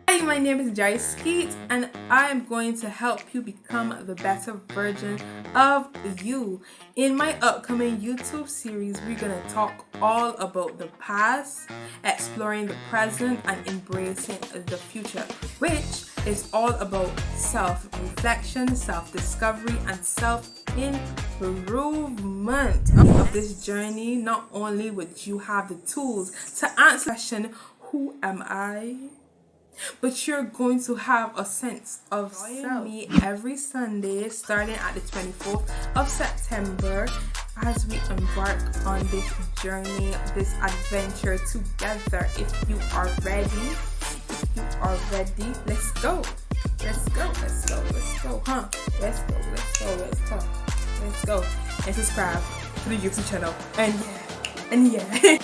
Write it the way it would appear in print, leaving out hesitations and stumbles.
Hi, my name is Jai Skeet, and I am going to help you become the better version of you. In my upcoming YouTube series, we're going to talk all about the past, exploring the present, and embracing the future, which is all about self-reflection, self-discovery, and self-improvement. Of this journey, not only would you have the tools to answer the question, who am I? But you're going to have a sense of self. Me every Sunday starting at the 24th of September as we embark on this journey, this adventure together. If you are ready, let's go. Let's go. Let's go. And subscribe to the YouTube channel. And yeah.